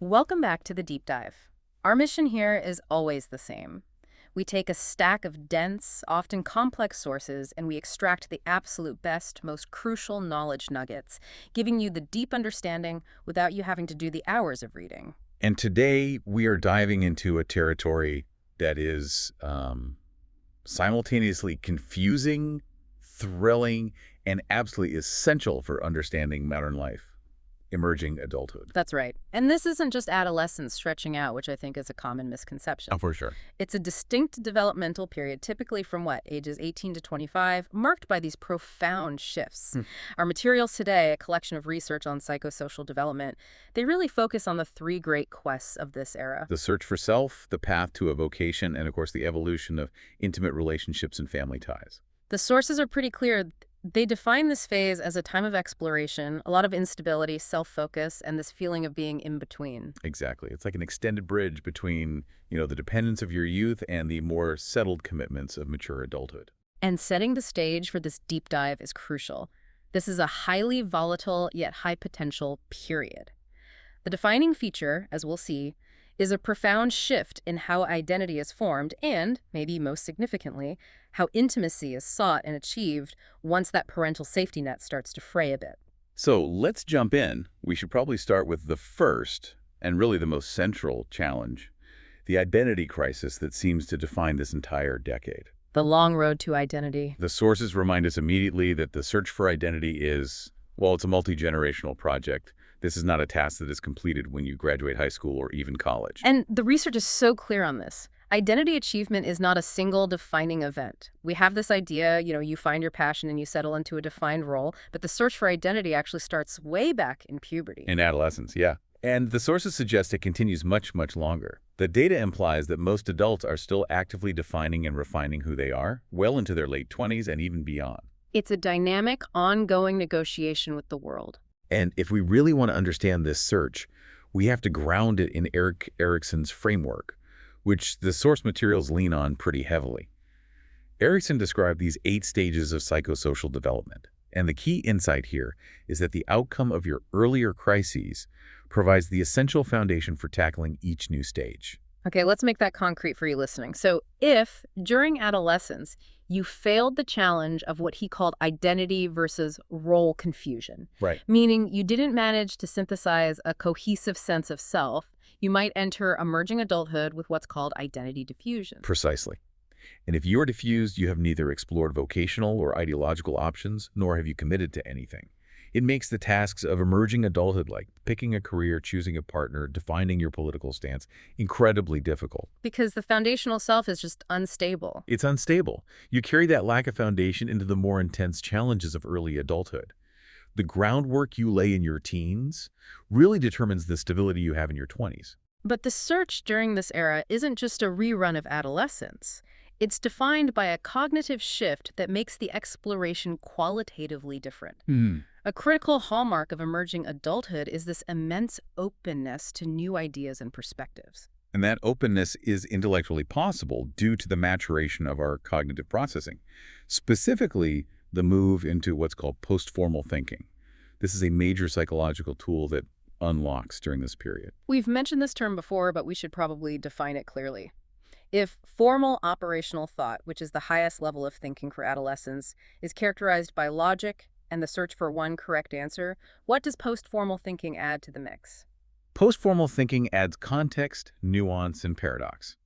Welcome back to the deep dive. Our mission here is always the same. We take a stack of dense, often complex sources and we extract the absolute best, most crucial knowledge nuggets, giving you the deep understanding without you having to do the hours of reading. And today we are diving into a territory that is simultaneously confusing, thrilling, and absolutely essential for understanding modern life, emerging adulthood. That's right. And this isn't just adolescence stretching out, which I think is a common misconception. Oh, for sure. It's a distinct developmental period, typically from ages 18 to 25, marked by these profound shifts. Our materials today, a collection of research on psychosocial development, they really focus on the three great quests of this era. The search for self, the path to a vocation, and of course the evolution of intimate relationships and family ties. The sources are pretty clear. They define this phase as a time of exploration, a lot of instability, self-focus, and this feeling of being in between. Exactly. It's like an extended bridge between, the dependence of your youth and the more settled commitments of mature adulthood. And setting the stage for this deep dive is crucial. This is a highly volatile yet high potential period. The defining feature, as we'll see, is a profound shift in how identity is formed and, maybe most significantly, how intimacy is sought and achieved once that parental safety net starts to fray a bit. So let's jump in. We should probably start with the first, and really the most central challenge, the identity crisis that seems to define this entire decade. The long road to identity. The sources remind us immediately that the search for identity is, well, it's a multi-generational project. This is not a task that is completed when you graduate high school or even college. And the research is so clear on this. Identity achievement is not a single defining event. We have this idea, you find your passion and you settle into a defined role, but the search for identity actually starts way back in puberty. In adolescence, yeah. And the sources suggest it continues much, much longer. The data implies that most adults are still actively defining and refining who they are, well into their late 20s and even beyond. It's a dynamic, ongoing negotiation with the world. And if we really want to understand this search, we have to ground it in Erikson's framework, which the source materials lean on pretty heavily. Erikson described these 8 stages of psychosocial development, and the key insight here is that the outcome of your earlier crises provides the essential foundation for tackling each new stage. Okay, let's make that concrete for you listening. So if, during adolescence, you failed the challenge of what he called identity versus role confusion, Right. meaning you didn't manage to synthesize a cohesive sense of self, you might enter emerging adulthood with what's called identity diffusion. Precisely. And if you're diffused, you have neither explored vocational or ideological options, nor have you committed to anything. It makes the tasks of emerging adulthood, like picking a career, choosing a partner, defining your political stance, incredibly difficult. Because the foundational self is just unstable. It's unstable. You carry that lack of foundation into the more intense challenges of early adulthood. The groundwork you lay in your teens really determines the stability you have in your 20s. But the search during this era isn't just a rerun of adolescence. It's defined by a cognitive shift that makes the exploration qualitatively different. A critical hallmark of emerging adulthood is this immense openness to new ideas and perspectives. And that openness is intellectually possible due to the maturation of our cognitive processing, specifically the move into what's called post-formal thinking. This is a major psychological tool that unlocks during this period. We've mentioned this term before, but we should probably define it clearly. If formal operational thought, which is the highest level of thinking for adolescents, is characterized by logic and the search for one correct answer, what does post-formal thinking add to the mix? Post-formal thinking adds context, nuance, and paradox.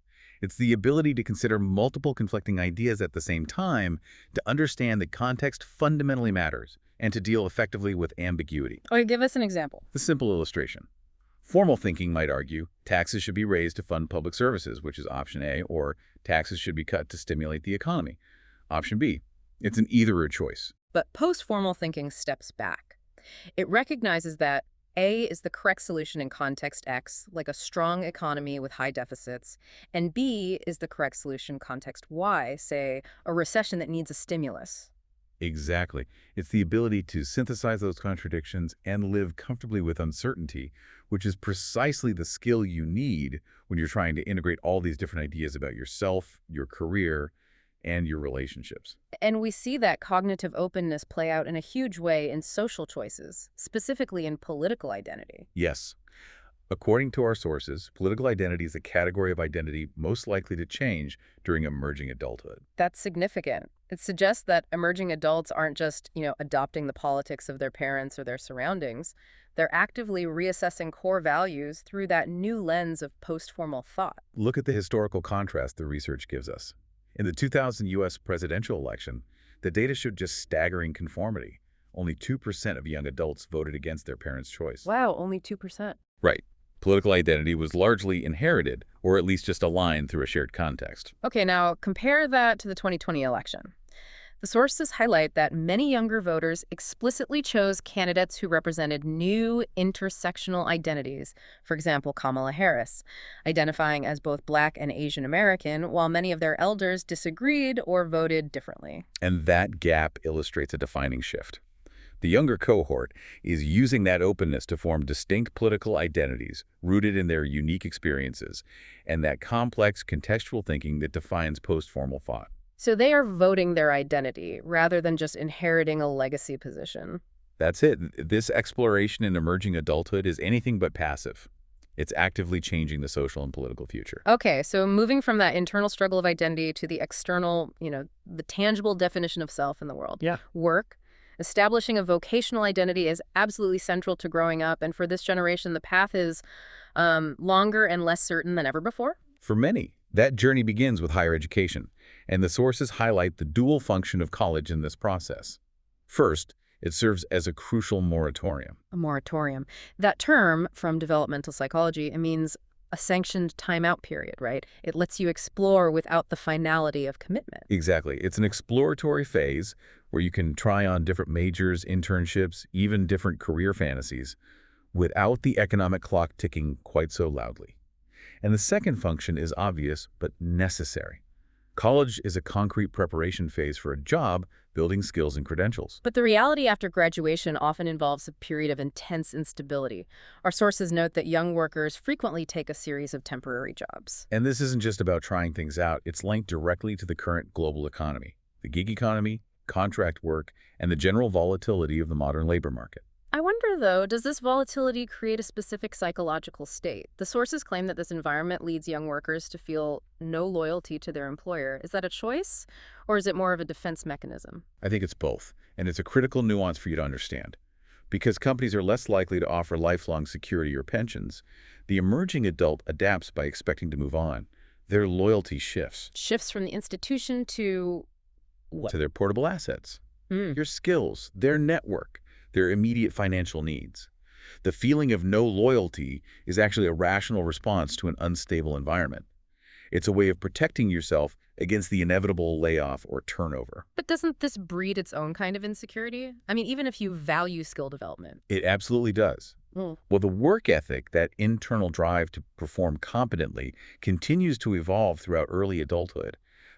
It's the ability to consider multiple conflicting ideas at the same time, to understand that context fundamentally matters, and to deal effectively with ambiguity. Okay, give us an example. The simple illustration. Formal thinking might argue taxes should be raised to fund public services, which is option A, or taxes should be cut to stimulate the economy. Option B. It's an either-or choice. But post-formal thinking steps back. It recognizes that A is the correct solution in context X, like a strong economy with high deficits, and B is the correct solution in context Y, say a recession that needs a stimulus. Exactly. It's the ability to synthesize those contradictions and live comfortably with uncertainty, which is precisely the skill you need when you're trying to integrate all these different ideas about yourself, your career, and your relationships. And we see that cognitive openness play out in a huge way in social choices, specifically in political identity. Yes. According to our sources, political identity is a category of identity most likely to change during emerging adulthood. That's significant. It suggests that emerging adults aren't just, adopting the politics of their parents or their surroundings. They're actively reassessing core values through that new lens of post-formal thought. Look at the historical contrast the research gives us. In the 2000 U.S. presidential election, the data showed just staggering conformity. Only 2% of young adults voted against their parents' choice. Wow, only 2%. Right. Political identity was largely inherited, or at least just aligned through a shared context. Okay, now compare that to the 2020 election. The sources highlight that many younger voters explicitly chose candidates who represented new intersectional identities. For example, Kamala Harris, identifying as both Black and Asian American, while many of their elders disagreed or voted differently. And that gap illustrates a defining shift. The younger cohort is using that openness to form distinct political identities rooted in their unique experiences and that complex contextual thinking that defines post-formal thought. So they are voting their identity rather than just inheriting a legacy position. That's it. This exploration in emerging adulthood is anything but passive. It's actively changing the social and political future. Okay, so moving from that internal struggle of identity to the external, the tangible definition of self in the world. Yeah. Work. Establishing a vocational identity is absolutely central to growing up, and for this generation, the path is longer and less certain than ever before. For many, that journey begins with higher education, and the sources highlight the dual function of college in this process. First, it serves as a crucial moratorium. A moratorium. That term from developmental psychology, it means a sanctioned timeout period, right? It lets you explore without the finality of commitment. Exactly. It's an exploratory phase where you can try on different majors, internships, even different career fantasies, without the economic clock ticking quite so loudly. And the second function is obvious but necessary. College is a concrete preparation phase for a job, building skills and credentials. But the reality after graduation often involves a period of intense instability. Our sources note that young workers frequently take a series of temporary jobs. And this isn't just about trying things out. It's linked directly to the current global economy, the gig economy, contract work, and the general volatility of the modern labor market. I wonder, though, does this volatility create a specific psychological state? The sources claim that this environment leads young workers to feel no loyalty to their employer. Is that a choice, or is it more of a defense mechanism? I think it's both, and it's a critical nuance for you to understand. Because companies are less likely to offer lifelong security or pensions, the emerging adult adapts by expecting to move on. Their loyalty shifts. Shifts from the institution to what? To their portable assets, your skills, their network, their immediate financial needs. The feeling of no loyalty is actually a rational response to an unstable environment. It's a way of protecting yourself against the inevitable layoff or turnover. But doesn't this breed its own kind of insecurity? I mean, even if you value skill development. It absolutely does. Well, the work ethic, that internal drive to perform competently, continues to evolve throughout early adulthood.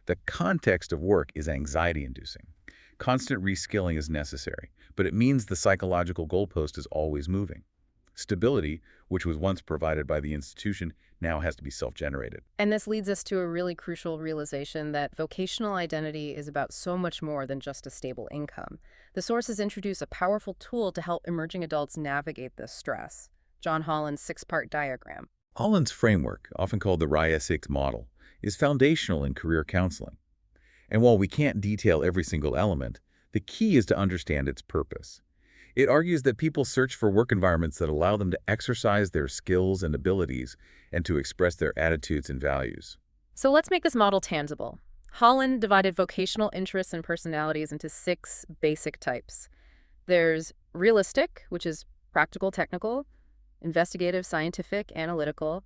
The context of work is anxiety-inducing. Constant reskilling is necessary, but it means the psychological goalpost is always moving. Stability, which was once provided by the institution, now has to be self-generated. And this leads us to a really crucial realization that vocational identity is about so much more than just a stable income. The sources introduce a powerful tool to help emerging adults navigate this stress. John Holland's 6-part diagram. Holland's framework, often called the RIA-6 model, is foundational in career counseling. And while we can't detail every single element, the key is to understand its purpose. It argues that people search for work environments that allow them to exercise their skills and abilities and to express their attitudes and values. So let's make this model tangible. Holland divided vocational interests and personalities into 6 basic types. There's realistic, which is practical, technical; investigative, scientific, analytical;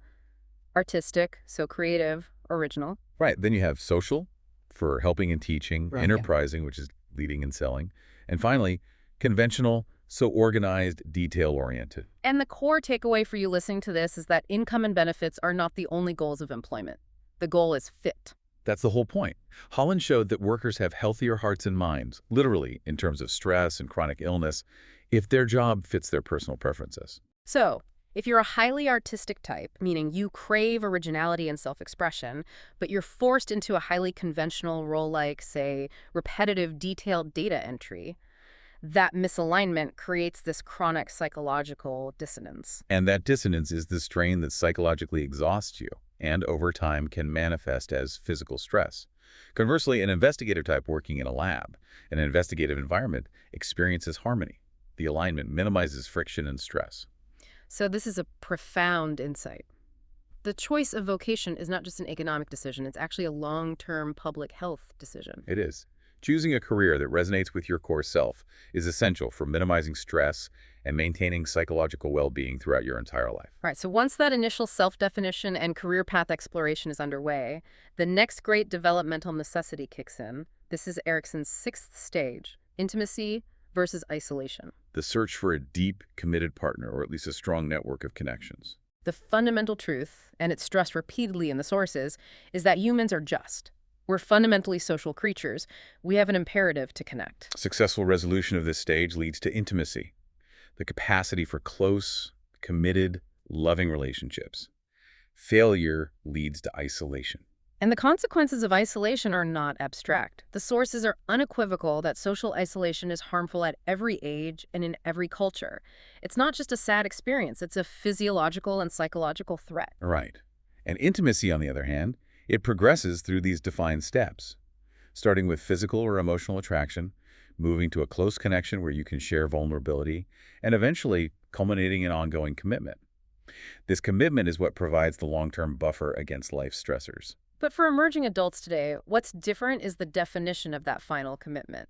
artistic, so creative, original. Right. Then you have social, for helping and teaching; Right, enterprising, which is leading and selling; and finally, conventional, so organized, detail-oriented. And the core takeaway for you listening to this is that income and benefits are not the only goals of employment. The goal is fit. That's the whole point. Holland showed that workers have healthier hearts and minds, literally in terms of stress and chronic illness, if their job fits their personal preferences. So, if you're a highly artistic type, meaning you crave originality and self-expression, but you're forced into a highly conventional role like, say, repetitive, detailed data entry, That misalignment creates this chronic psychological dissonance. And that dissonance is the strain that psychologically exhausts you and over time can manifest as physical stress. Conversely, an investigator type working in a lab, an investigative environment, experiences harmony. The alignment minimizes friction and stress. So this is a profound insight. The choice of vocation is not just an economic decision, it's actually a long-term public health decision. It is. Choosing a career that resonates with your core self is essential for minimizing stress and maintaining psychological well-being throughout your entire life. All right, so once that initial self-definition and career path exploration is underway, the next great developmental necessity kicks in. This is Erikson's sixth stage, intimacy versus isolation. The search for a deep, committed partner, or at least a strong network of connections. The fundamental truth, and it's stressed repeatedly in the sources, is that humans are just. We're fundamentally social creatures. We have an imperative to connect. Successful resolution of this stage leads to intimacy, the capacity for close, committed, loving relationships. Failure leads to isolation. And the consequences of isolation are not abstract. The sources are unequivocal that social isolation is harmful at every age and in every culture. It's not just a sad experience, it's a physiological and psychological threat. Right. And intimacy, on the other hand, it progresses through these defined steps, starting with physical or emotional attraction, moving to a close connection where you can share vulnerability, and eventually culminating in ongoing commitment. This commitment is what provides the long-term buffer against life stressors. But for emerging adults today, what's different is the definition of that final commitment.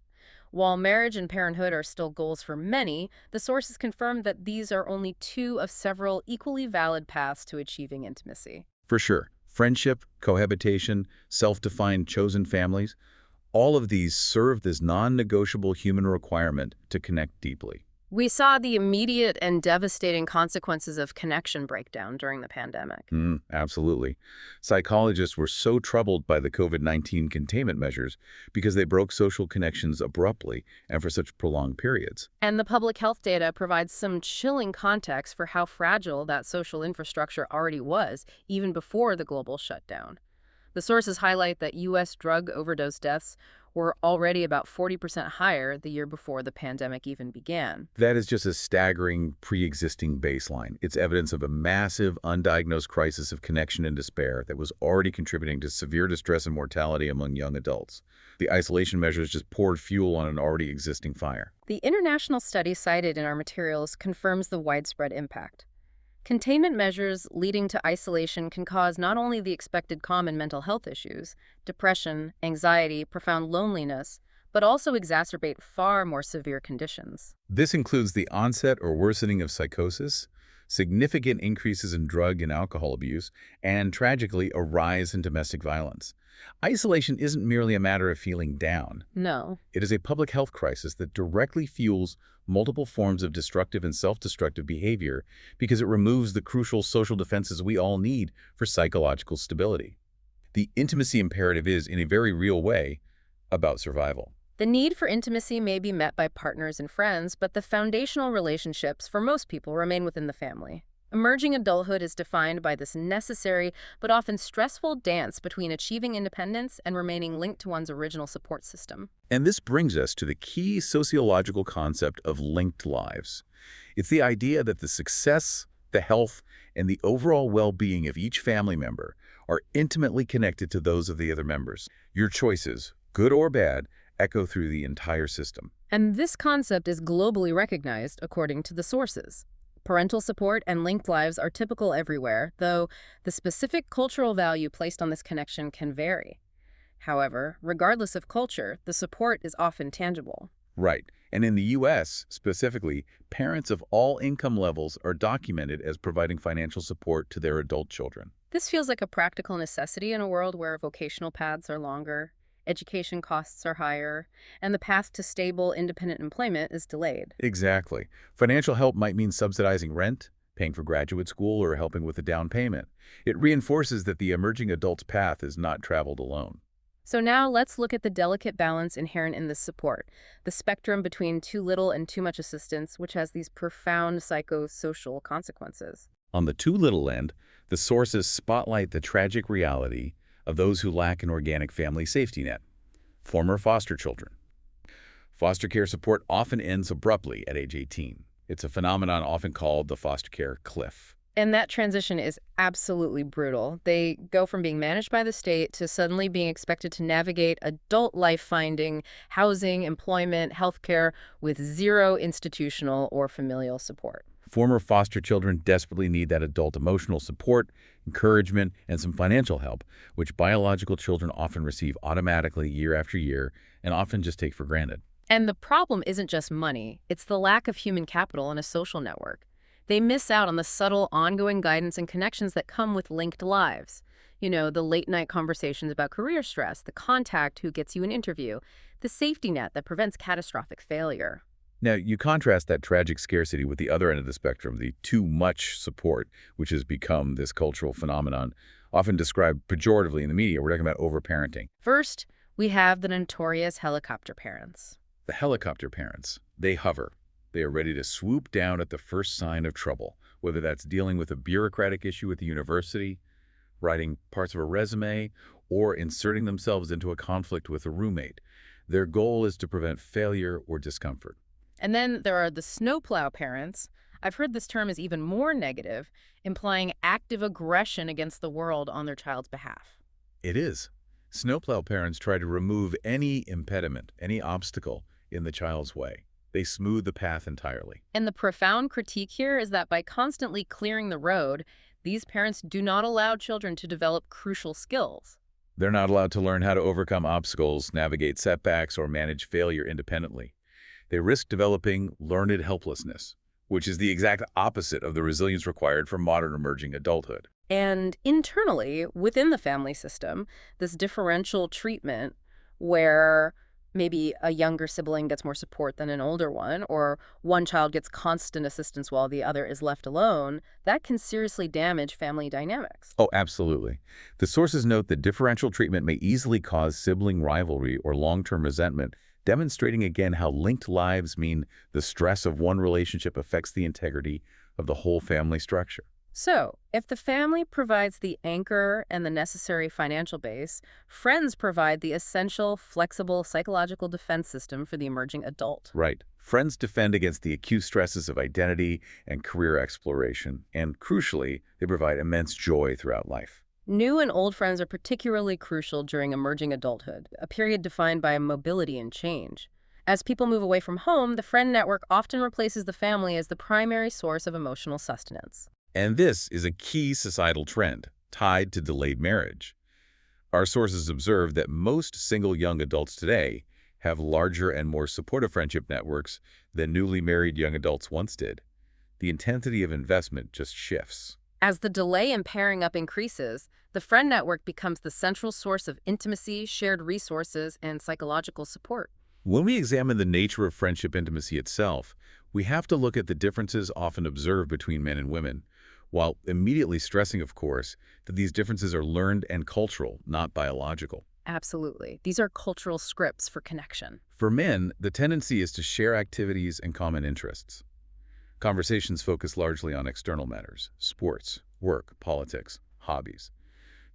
While marriage and parenthood are still goals for many, the sources confirm that these are only two of several equally valid paths to achieving intimacy. For sure, friendship, cohabitation, self-defined chosen families, all of these serve this non-negotiable human requirement to connect deeply. We saw the immediate and devastating consequences of connection breakdown during the pandemic. Absolutely. Psychologists were so troubled by the COVID-19 containment measures because they broke social connections abruptly and for such prolonged periods. And the public health data provides some chilling context for how fragile that social infrastructure already was, even before the global shutdown. The sources highlight that U.S. drug overdose deaths were already about 40% higher the year before the pandemic even began. That is just a staggering pre-existing baseline. It's evidence of a massive, undiagnosed crisis of connection and despair that was already contributing to severe distress and mortality among young adults. The isolation measures just poured fuel on an already existing fire. The international study cited in our materials confirms the widespread impact. Containment measures leading to isolation can cause not only the expected common mental health issues, depression, anxiety, profound loneliness, but also exacerbate far more severe conditions. This includes the onset or worsening of psychosis, significant increases in drug and alcohol abuse, and tragically, a rise in domestic violence. Isolation isn't merely a matter of feeling down. No. It is a public health crisis that directly fuels multiple forms of destructive and self-destructive behavior because it removes the crucial social defenses we all need for psychological stability. The intimacy imperative is, in a very real way, about survival. The need for intimacy may be met by partners and friends, but the foundational relationships for most people remain within the family. Emerging adulthood is defined by this necessary but often stressful dance between achieving independence and remaining linked to one's original support system. And this brings us to the key sociological concept of linked lives. It's the idea that the success, the health, and the overall well-being of each family member are intimately connected to those of the other members. Your choices, good or bad, echo through the entire system. And this concept is globally recognized according to the sources. Parental support and linked lives are typical everywhere, though the specific cultural value placed on this connection can vary. However, regardless of culture, the support is often tangible. Right. And in the U.S., specifically, parents of all income levels are documented as providing financial support to their adult children. This feels like a practical necessity in a world where vocational paths are longer, education costs are higher, and the path to stable, independent employment is delayed. Exactly. Financial help might mean subsidizing rent, paying for graduate school, or helping with a down payment. It reinforces that the emerging adult's path is not traveled alone. So now let's look at the delicate balance inherent in this support, the spectrum between too little and too much assistance, which has these profound psychosocial consequences. On the too little end, the sources spotlight the tragic reality of those who lack an organic family safety net, former foster children. Foster care support often ends abruptly at age 18. It's a phenomenon often called the foster care cliff. And that transition is absolutely brutal. They go from being managed by the state to suddenly being expected to navigate adult life, finding housing, employment, healthcare with zero institutional or familial support. Former foster children desperately need that adult emotional support, encouragement, and some financial help, which biological children often receive automatically year after year and often just take for granted. And the problem isn't just money, it's the lack of human capital and a social network. They miss out on the subtle, ongoing guidance and connections that come with linked lives. You know, the late-night conversations about career stress, the contact who gets you an interview, the safety net that prevents catastrophic failure. Now, you contrast that tragic scarcity with the other end of the spectrum, the too much support, which has become this cultural phenomenon, often described pejoratively in the media. We're talking about overparenting. First, we have the notorious helicopter parents. The helicopter parents, they hover. They are ready to swoop down at the first sign of trouble, whether that's dealing with a bureaucratic issue at the university, writing parts of a resume, or inserting themselves into a conflict with a roommate. Their goal is to prevent failure or discomfort. And then there are the snowplow parents. I've heard this term is even more negative, implying active aggression against the world on their child's behalf. It is. Snowplow parents try to remove any impediment, any obstacle in the child's way. They smooth the path entirely. And the profound critique here is that by constantly clearing the road, these parents do not allow children to develop crucial skills. They're not allowed to learn how to overcome obstacles, navigate setbacks, or manage failure independently. They risk developing learned helplessness, which is the exact opposite of the resilience required for modern emerging adulthood. And internally, within the family system, this differential treatment where maybe a younger sibling gets more support than an older one, or one child gets constant assistance while the other is left alone, that can seriously damage family dynamics. Oh, absolutely. The sources note that differential treatment may easily cause sibling rivalry or long-term resentment, demonstrating again how linked lives mean the stress of one relationship affects the integrity of the whole family structure. So, if the family provides the anchor and the necessary financial base, friends provide the essential, flexible psychological defense system for the emerging adult. Right. Friends defend against the acute stresses of identity and career exploration, and crucially, they provide immense joy throughout life. New and old friends are particularly crucial during emerging adulthood, a period defined by mobility and change. As people move away from home, the friend network often replaces the family as the primary source of emotional sustenance. And this is a key societal trend tied to delayed marriage. Our sources observe that most single young adults today have larger and more supportive friendship networks than newly married young adults once did. The intensity of investment just shifts. As the delay in pairing up increases, the friend network becomes the central source of intimacy, shared resources, and psychological support. When we examine the nature of friendship intimacy itself, we have to look at the differences often observed between men and women, while immediately stressing, of course, that these differences are learned and cultural, not biological. Absolutely. These are cultural scripts for connection. For men, the tendency is to share activities and common interests. Conversations focus largely on external matters, sports, work, politics, hobbies.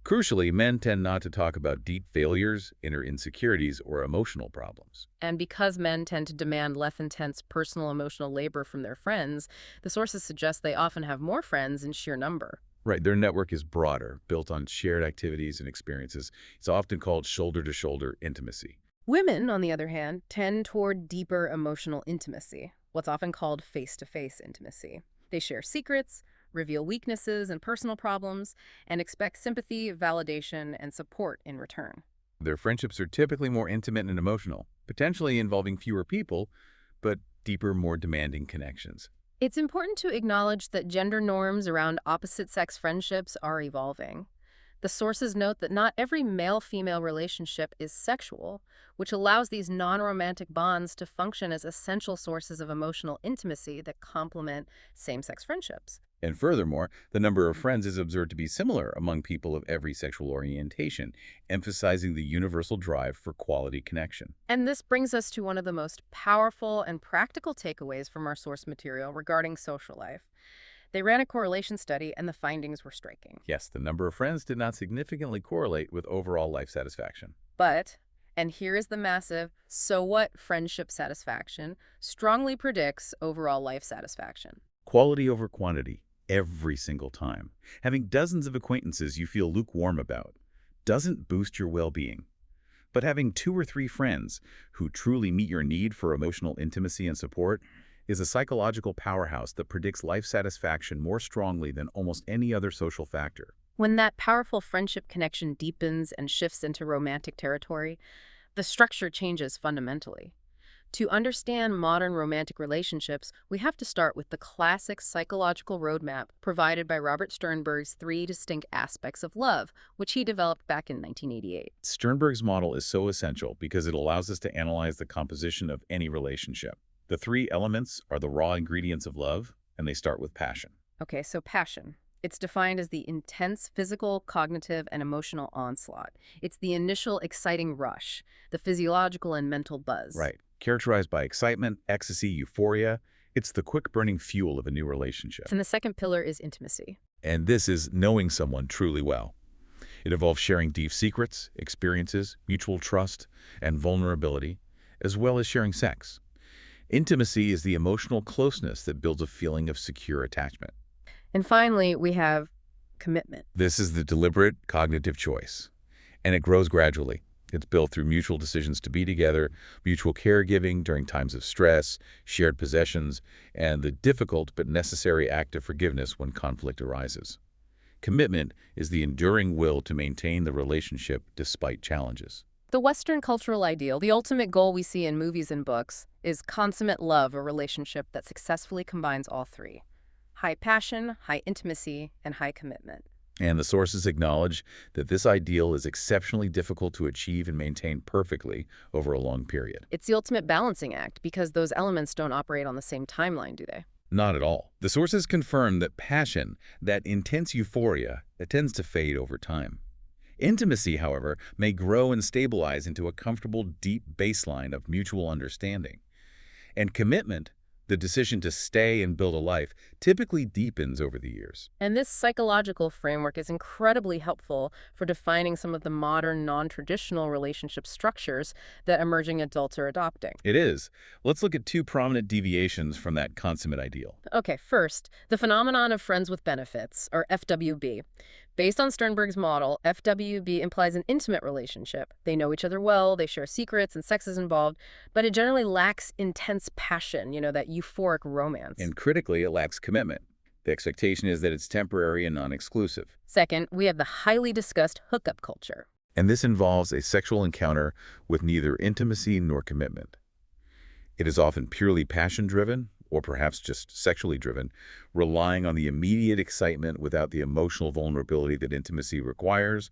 Crucially, men tend not to talk about deep failures, inner insecurities, or emotional problems. And because men tend to demand less intense personal emotional labor from their friends, the sources suggest they often have more friends in sheer number. Right, their network is broader, built on shared activities and experiences. It's often called shoulder-to-shoulder intimacy. Women, on the other hand, tend toward deeper emotional intimacy, what's often called face-to-face intimacy. They share secrets, reveal weaknesses and personal problems, and expect sympathy, validation, and support in return. Their friendships are typically more intimate and emotional, potentially involving fewer people, but deeper, more demanding connections. It's important to acknowledge that gender norms around opposite-sex friendships are evolving. The sources note that not every male-female relationship is sexual, which allows these non-romantic bonds to function as essential sources of emotional intimacy that complement same-sex friendships. And furthermore, the number of friends is observed to be similar among people of every sexual orientation, emphasizing the universal drive for quality connection. And this brings us to one of the most powerful and practical takeaways from our source material regarding social life. They ran a correlation study, and the findings were striking. Yes, the number of friends did not significantly correlate with overall life satisfaction. But And here is the massive, so what friendship satisfaction strongly predicts overall life satisfaction. Quality over quantity, every single time. Having dozens of acquaintances you feel lukewarm about doesn't boost your well-being. But having 2 or 3 friends who truly meet your need for emotional intimacy and support is a psychological powerhouse that predicts life satisfaction more strongly than almost any other social factor. When that powerful friendship connection deepens and shifts into romantic territory, the structure changes fundamentally. To understand modern romantic relationships, we have to start with the classic psychological roadmap provided by Robert Sternberg's 3 distinct aspects of love, which he developed back in 1988. Sternberg's model is so essential because it allows us to analyze the composition of any relationship. The 3 elements are the raw ingredients of love, and they start with passion. Okay, so passion. It's defined as the intense physical, cognitive, and emotional onslaught. It's the initial exciting rush, the physiological and mental buzz. Right. Characterized by excitement, ecstasy, euphoria, it's the quick-burning fuel of a new relationship. And the second pillar is intimacy. And this is knowing someone truly well. It involves sharing deep secrets, experiences, mutual trust, and vulnerability, as well as sharing sex. Intimacy is the emotional closeness that builds a feeling of secure attachment. And finally, we have commitment. This is the deliberate cognitive choice, and it grows gradually. It's built through mutual decisions to be together, mutual caregiving during times of stress, shared possessions, and the difficult but necessary act of forgiveness when conflict arises. Commitment is the enduring will to maintain the relationship despite challenges. The Western cultural ideal, the ultimate goal we see in movies and books, is consummate love, a relationship that successfully combines all 3. High passion, high intimacy, and high commitment. And the sources acknowledge that this ideal is exceptionally difficult to achieve and maintain perfectly over a long period. It's the ultimate balancing act because those elements don't operate on the same timeline, do they? Not at all. The sources confirm that passion, that intense euphoria, that tends to fade over time. Intimacy, however, may grow and stabilize into a comfortable, deep baseline of mutual understanding. And commitment, the decision to stay and build a life, typically deepens over the years. And this psychological framework is incredibly helpful for defining some of the modern, non-traditional relationship structures that emerging adults are adopting. It is. Let's look at 2 prominent deviations from that consummate ideal. Okay, first, the phenomenon of friends with benefits, or FWB. Based on Sternberg's model, FWB implies an intimate relationship. They know each other well, they share secrets, and sex is involved, but it generally lacks intense passion, that euphoric romance. And critically, it lacks commitment. The expectation is that it's temporary and non-exclusive. Second, we have the highly discussed hookup culture. And this involves a sexual encounter with neither intimacy nor commitment. It is often purely passion-driven, or perhaps just sexually driven, relying on the immediate excitement without the emotional vulnerability that intimacy requires,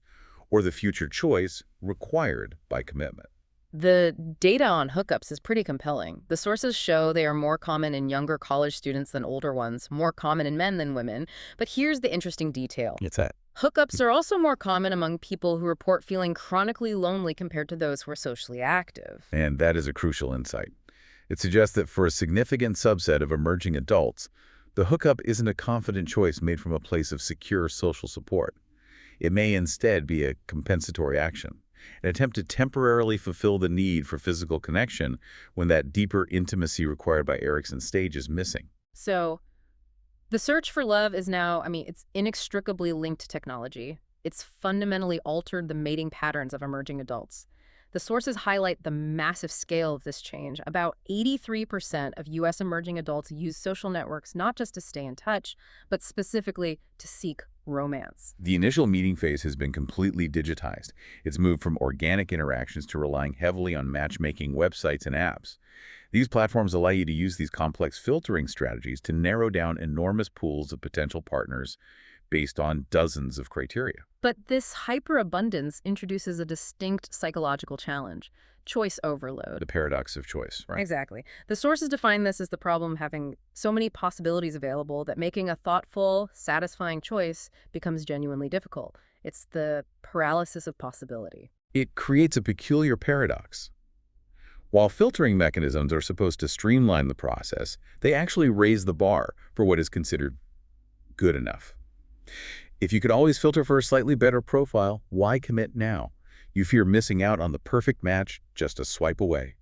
or the future choice required by commitment. The data on hookups is pretty compelling. The sources show they are more common in younger college students than older ones, more common in men than women. But here's the interesting detail. It's that. Hookups are also more common among people who report feeling chronically lonely compared to those who are socially active. And that is a crucial insight. It suggests that for a significant subset of emerging adults, the hookup isn't a confident choice made from a place of secure social support. It may instead be a compensatory action, an attempt to temporarily fulfill the need for physical connection when that deeper intimacy required by Erikson's stage is missing. So, the search for love is now, it's inextricably linked to technology. It's fundamentally altered the mating patterns of emerging adults. The sources highlight the massive scale of this change. About 83% of U.S. emerging adults use social networks not just to stay in touch, but specifically to seek romance. The initial meeting phase has been completely digitized. It's moved from organic interactions to relying heavily on matchmaking websites and apps. These platforms allow you to use these complex filtering strategies to narrow down enormous pools of potential partners based on dozens of criteria. But this hyperabundance introduces a distinct psychological challenge: choice overload. The paradox of choice, right? Exactly. The sources define this as the problem of having so many possibilities available that making a thoughtful, satisfying choice becomes genuinely difficult. It's the paralysis of possibility. It creates a peculiar paradox. While filtering mechanisms are supposed to streamline the process, they actually raise the bar for what is considered good enough. If you could always filter for a slightly better profile, why commit now? You fear missing out on the perfect match just a swipe away.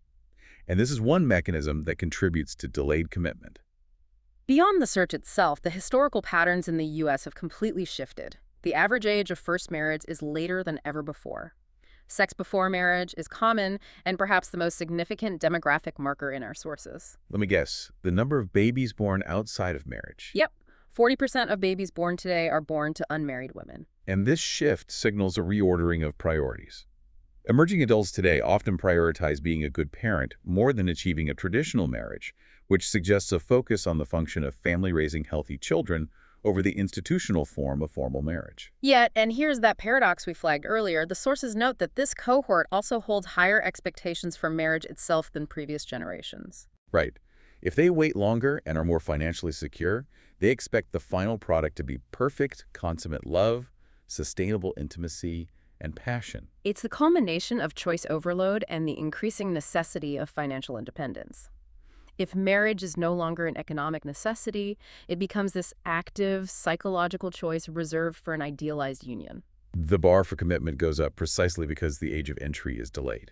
And this is one mechanism that contributes to delayed commitment. Beyond the search itself, the historical patterns in the U.S. have completely shifted. The average age of first marriage is later than ever before. Sex before marriage is common and perhaps the most significant demographic marker in our sources. Let me guess, the number of babies born outside of marriage. Yep, 40% of babies born today are born to unmarried women. And this shift signals a reordering of priorities. Emerging adults today often prioritize being a good parent more than achieving a traditional marriage, which suggests a focus on the function of family raising healthy children over the institutional form of formal marriage. Yet, and here's that paradox we flagged earlier, the sources note that this cohort also holds higher expectations for marriage itself than previous generations. Right. If they wait longer and are more financially secure, they expect the final product to be perfect, consummate love, sustainable intimacy, and passion. It's the culmination of choice overload and the increasing necessity of financial independence. If marriage is no longer an economic necessity, it becomes this active, psychological choice reserved for an idealized union. The bar for commitment goes up precisely because the age of entry is delayed.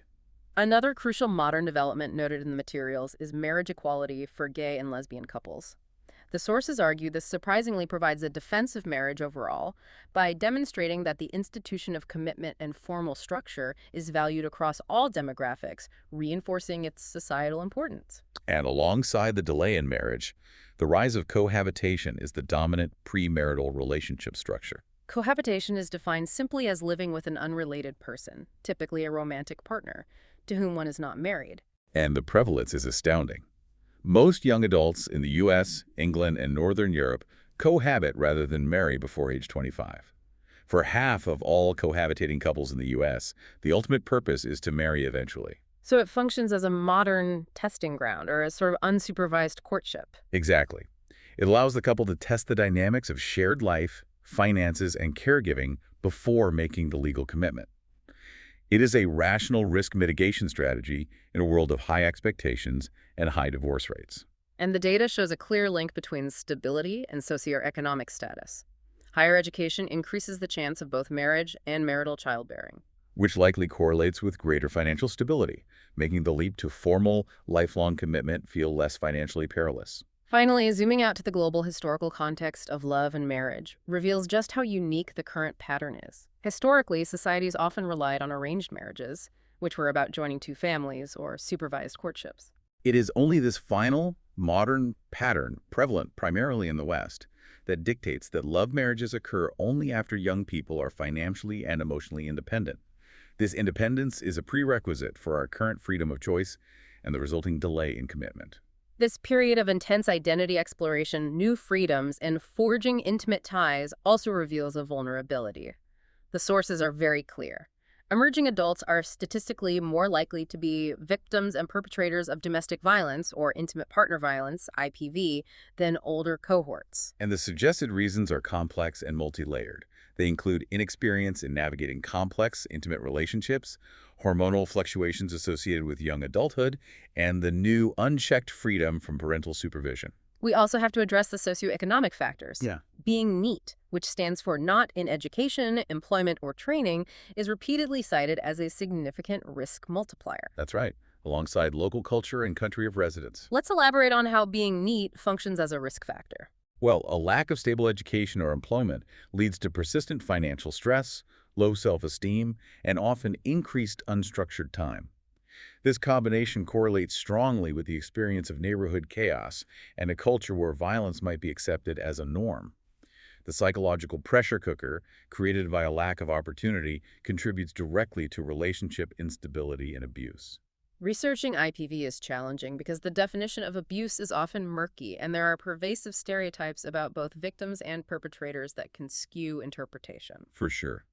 Another crucial modern development noted in the materials is marriage equality for gay and lesbian couples. The sources argue this surprisingly provides a defense of marriage overall by demonstrating that the institution of commitment and formal structure is valued across all demographics, reinforcing its societal importance. And alongside the delay in marriage, the rise of cohabitation is the dominant premarital relationship structure. Cohabitation is defined simply as living with an unrelated person, typically a romantic partner, to whom one is not married. And the prevalence is astounding. Most young adults in the U.S., England, and Northern Europe cohabit rather than marry before age 25. For half of all cohabitating couples in the U.S., the ultimate purpose is to marry eventually. So it functions as a modern testing ground or a sort of unsupervised courtship. Exactly. It allows the couple to test the dynamics of shared life, finances, and caregiving before making the legal commitment. It is a rational risk mitigation strategy in a world of high expectations and high divorce rates. And the data shows a clear link between stability and socioeconomic status. Higher education increases the chance of both marriage and marital childbearing, which likely correlates with greater financial stability, making the leap to formal, lifelong commitment feel less financially perilous. Finally, zooming out to the global historical context of love and marriage reveals just how unique the current pattern is. Historically, societies often relied on arranged marriages, which were about joining two families or supervised courtships. It is only this final, modern pattern, prevalent primarily in the West, that dictates that love marriages occur only after young people are financially and emotionally independent. This independence is a prerequisite for our current freedom of choice and the resulting delay in commitment. This period of intense identity exploration, new freedoms, and forging intimate ties also reveals a vulnerability. The sources are very clear. Emerging adults are statistically more likely to be victims and perpetrators of domestic violence or intimate partner violence, IPV, than older cohorts. And the suggested reasons are complex and multi-layered. They include inexperience in navigating complex, intimate relationships, hormonal fluctuations associated with young adulthood, and the new unchecked freedom from parental supervision. We also have to address the socioeconomic factors. Yeah. Being NEET, which stands for not in education, employment, or training, is repeatedly cited as a significant risk multiplier. That's right, alongside local culture and country of residence. Let's elaborate on how being NEET functions as a risk factor. Well, a lack of stable education or employment leads to persistent financial stress, low self-esteem, and often increased unstructured time. This combination correlates strongly with the experience of neighborhood chaos and a culture where violence might be accepted as a norm. The psychological pressure cooker, created by a lack of opportunity, contributes directly to relationship instability and abuse. Researching IPV is challenging because the definition of abuse is often murky, and there are pervasive stereotypes about both victims and perpetrators that can skew interpretation. For sure.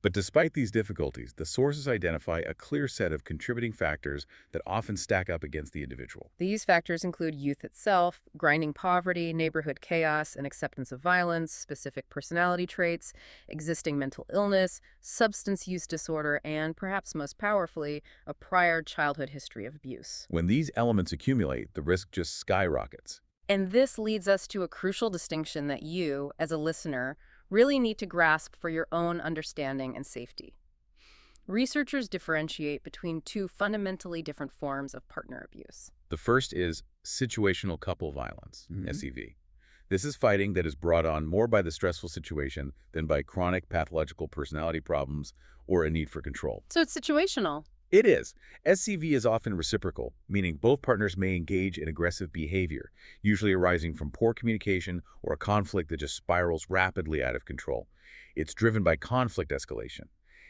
But despite these difficulties, the sources identify a clear set of contributing factors that often stack up against the individual. These factors include youth itself, grinding poverty, neighborhood chaos, and acceptance of violence, specific personality traits, existing mental illness, substance use disorder, and, perhaps most powerfully, a prior childhood history of abuse. When these elements accumulate, the risk just skyrockets. And this leads us to a crucial distinction that you, as a listener, really need to grasp for your own understanding and safety. Researchers differentiate between two fundamentally different forms of partner abuse. The first is situational couple violence, Mhm. SCV. This is fighting that is brought on more by the stressful situation than by chronic pathological personality problems or a need for control. So it's situational. It is. SCV is often reciprocal, meaning both partners may engage in aggressive behavior, usually arising from poor communication or a conflict that just spirals rapidly out of control. It's driven by conflict escalation.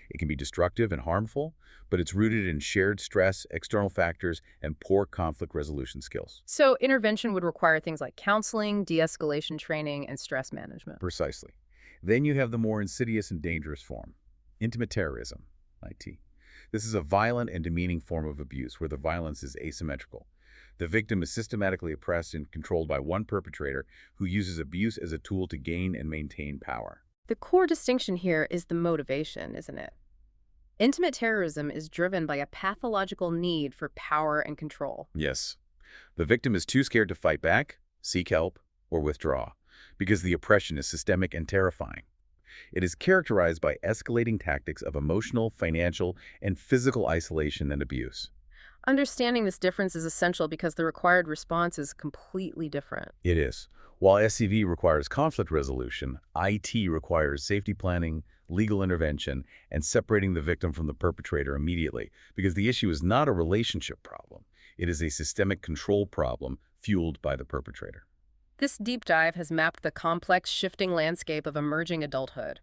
It can be destructive and harmful, but it's rooted in shared stress, external factors, and poor conflict resolution skills. So intervention would require things like counseling, de-escalation training, and stress management. Precisely. Then you have the more insidious and dangerous form, intimate terrorism, IT. This is a violent and demeaning form of abuse where the violence is asymmetrical. The victim is systematically oppressed and controlled by one perpetrator who uses abuse as a tool to gain and maintain power. The core distinction here is the motivation, isn't it? Intimate terrorism is driven by a pathological need for power and control. Yes. The victim is too scared to fight back, seek help, or withdraw because the oppression is systemic and terrifying. It is characterized by escalating tactics of emotional, financial, and physical isolation and abuse. Understanding this difference is essential because the required response is completely different. It is. While SCV requires conflict resolution, IT requires safety planning, legal intervention, and separating the victim from the perpetrator immediately, because the issue is not a relationship problem. It is a systemic control problem fueled by the perpetrator. This deep dive has mapped the complex, shifting landscape of emerging adulthood.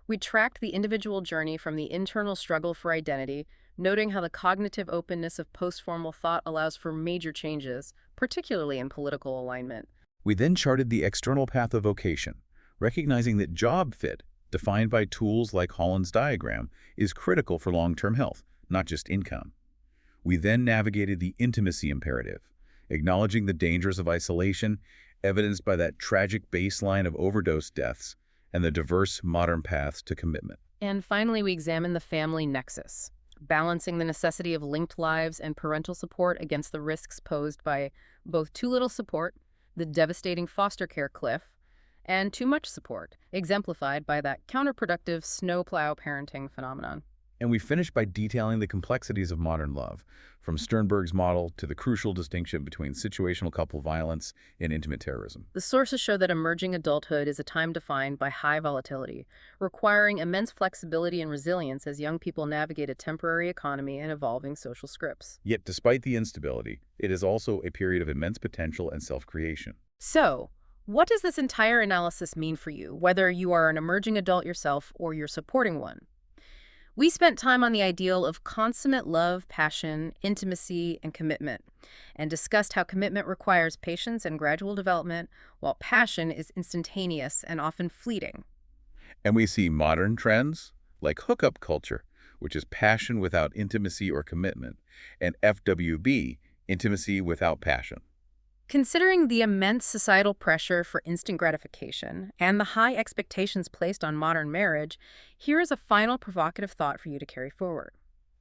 We tracked the individual journey from the internal struggle for identity, noting how the cognitive openness of post-formal thought allows for major changes, particularly in political alignment. We then charted the external path of vocation, recognizing that job fit, defined by tools like Holland's diagram, is critical for long-term health, not just income. We then navigated the intimacy imperative, acknowledging the dangers of isolation, evidenced by that tragic baseline of overdose deaths, and the diverse modern paths to commitment. And finally, we examined the family nexus, balancing the necessity of linked lives and parental support against the risks posed by both too little support, the devastating foster care cliff, and too much support, exemplified by that counterproductive snowplow parenting phenomenon. And we finished by detailing the complexities of modern love, from Sternberg's model to the crucial distinction between situational couple violence and intimate terrorism. The sources show that emerging adulthood is a time defined by high volatility, requiring immense flexibility and resilience as young people navigate a temporary economy and evolving social scripts. Yet, despite the instability, it is also a period of immense potential and self-creation. So, what does this entire analysis mean for you, whether you are an emerging adult yourself or you're supporting one? We spent time on the ideal of consummate love, passion, intimacy, and commitment, and discussed how commitment requires patience and gradual development, while passion is instantaneous and often fleeting. And we see modern trends like hookup culture, which is passion without intimacy or commitment, and FWB, intimacy without passion. Considering the immense societal pressure for instant gratification and the high expectations placed on modern marriage, here is a final provocative thought for you to carry forward.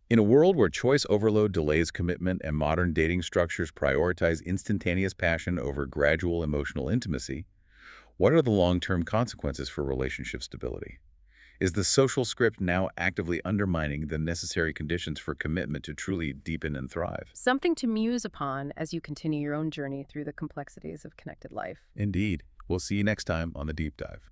In a world where choice overload delays commitment and modern dating structures prioritize instantaneous passion over gradual emotional intimacy, what are the long-term consequences for relationship stability? Is the social script now actively undermining the necessary conditions for commitment to truly deepen and thrive? Something to muse upon as you continue your own journey through the complexities of connected life. Indeed. We'll see you next time on The Deep Dive.